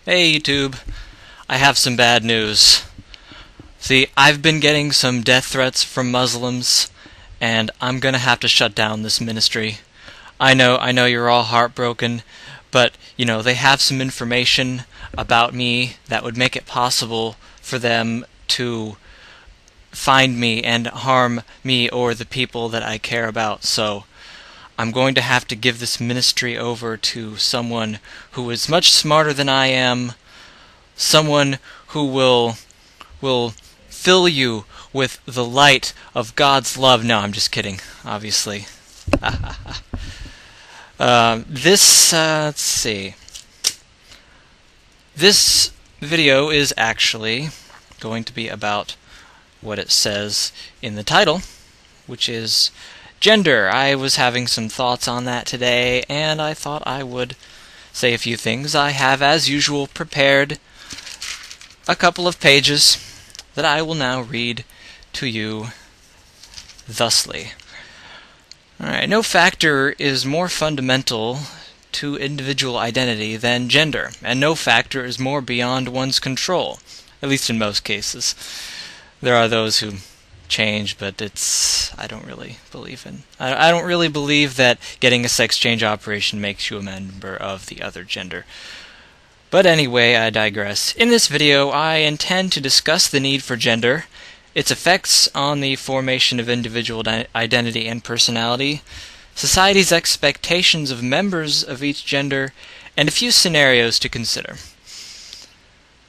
Hey YouTube, I have some bad news. See, I've been getting some death threats from Muslims, and I'm gonna have to shut down this ministry. I know you're all heartbroken, but, they have some information about me that would make it possible for them to find me and harm me or the people that I care about, so I'm going to have to give this ministry over to someone who is much smarter than I am, someone who will fill you with the light of God's love. No, I'm just kidding, obviously. Let's see. This video is actually going to be about what it says in the title, which is gender. I was having some thoughts on that today, and I thought I would say a few things. I have, as usual, prepared a couple of pages that I will now read to you thusly. Alright, no factor is more fundamental to individual identity than gender, and no factor is more beyond one's control, at least in most cases. There are those who change, but I don't really believe in. I don't really believe that getting a sex change operation makes you a member of the other gender. But anyway, I digress. In this video, I intend to discuss the need for gender, its effects on the formation of individual identity and personality, society's expectations of members of each gender, and a few scenarios to consider.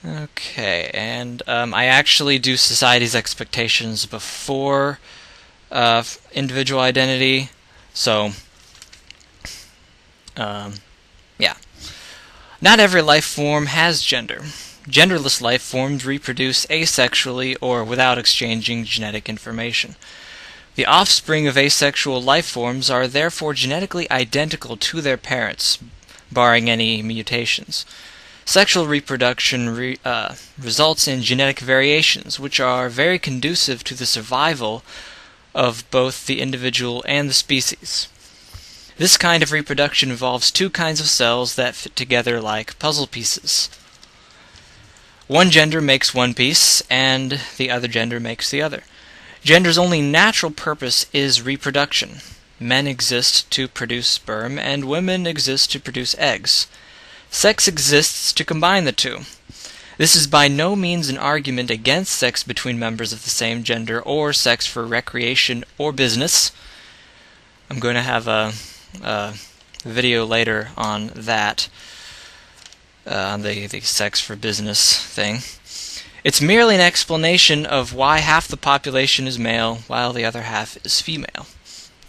Okay, and I actually do society's expectations before individual identity, so yeah. Not every life form has gender. Genderless life forms reproduce asexually or without exchanging genetic information. The offspring of asexual life forms are therefore genetically identical to their parents, barring any mutations. Sexual reproduction results in genetic variations, which are very conducive to the survival of both the individual and the species. This kind of reproduction involves two kinds of cells that fit together like puzzle pieces. One gender makes one piece, and the other gender makes the other. Gender's only natural purpose is reproduction. Men exist to produce sperm, and women exist to produce eggs. Sex exists to combine the two. This is by no means an argument against sex between members of the same gender, or sex for recreation or business. I'm going to have a video later on that, on the sex for business thing. It's merely an explanation of why half the population is male while the other half is female.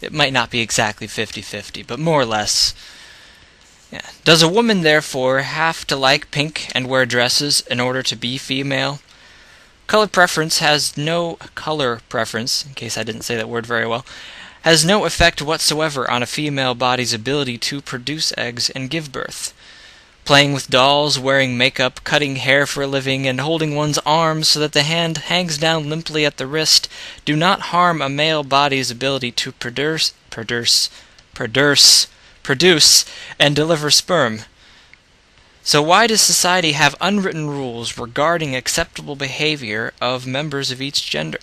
It might not be exactly 50-50, but more or less. Yeah. Does a woman therefore have to like pink and wear dresses in order to be female? Color preference, in case I didn't say that word very well, has no effect whatsoever on a female body's ability to produce eggs and give birth. Playing with dolls, wearing makeup, cutting hair for a living, and holding one's arms so that the hand hangs down limply at the wrist do not harm a male body's ability to produce and deliver sperm. So why does society have unwritten rules regarding acceptable behavior of members of each gender?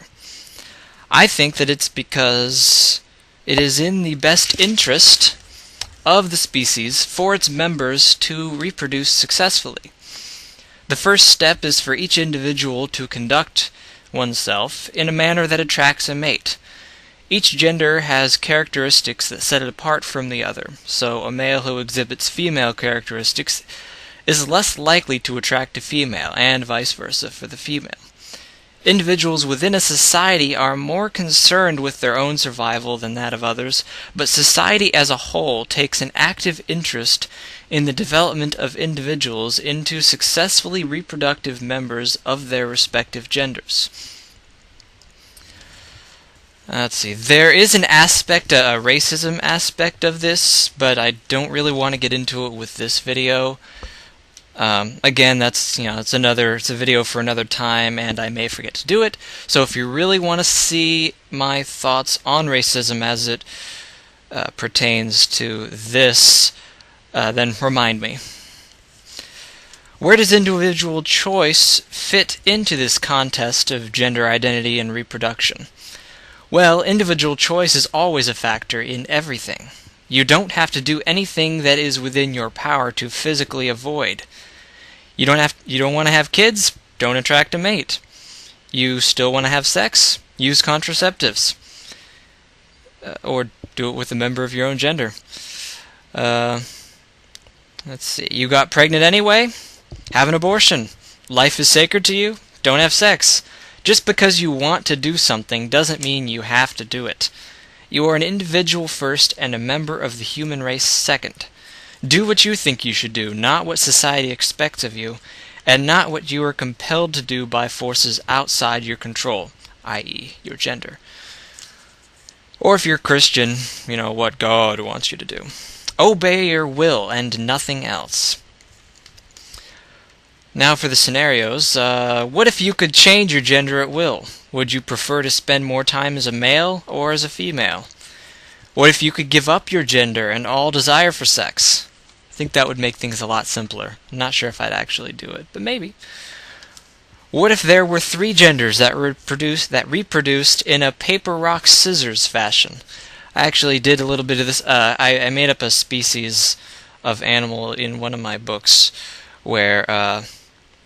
I think that it's because it is in the best interest of the species for its members to reproduce successfully. The first step is for each individual to conduct oneself in a manner that attracts a mate. Each gender has characteristics that set it apart from the other, so a male who exhibits female characteristics is less likely to attract a female, and vice versa for the female. Individuals within a society are more concerned with their own survival than that of others, but society as a whole takes an active interest in the development of individuals into successfully reproductive members of their respective genders. Let's see, there is an aspect, a racism aspect of this, but I don't really want to get into it with this video. Again, it's a video for another time, and I may forget to do it. So if you really want to see my thoughts on racism as it pertains to this, then remind me. Where does individual choice fit into this contest of gender identity and reproduction? Well, individual choice is always a factor in everything. You don't have to do anything that is within your power to physically avoid. You don't want to have kids? Don't attract a mate. You still want to have sex? Use contraceptives. Or do it with a member of your own gender. Let's see. You got pregnant anyway? Have an abortion. Life is sacred to you? Don't have sex. Just because you want to do something doesn't mean you have to do it. You are an individual first and a member of the human race second. Do what you think you should do, not what society expects of you, and not what you are compelled to do by forces outside your control, i.e., your gender. Or if you're Christian, what God wants you to do. Obey your will and nothing else. Now for the scenarios. What if you could change your gender at will? Would you prefer to spend more time as a male or as a female? What if you could give up your gender and all desire for sex? I think that would make things a lot simpler. I'm not sure if I'd actually do it, but maybe. What if there were 3 genders that reproduced in a paper, rock, scissors fashion? I actually did a little bit of this. I made up a species of animal in one of my books where,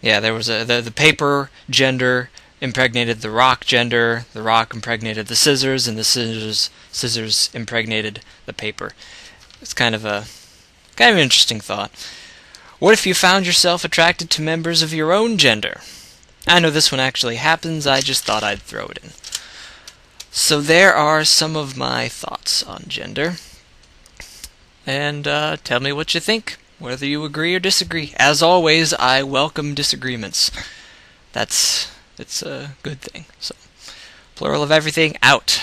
there was the paper gender impregnated the rock gender impregnated the scissors, and the scissors impregnated the paper. It's kind of an interesting thought. What if you found yourself attracted to members of your own gender? I know this one actually happens, I just thought I'd throw it in. So there are some of my thoughts on gender. And tell me what you think, whether you agree or disagree. As always, I welcome disagreements. It's a good thing. So, plural of everything, out.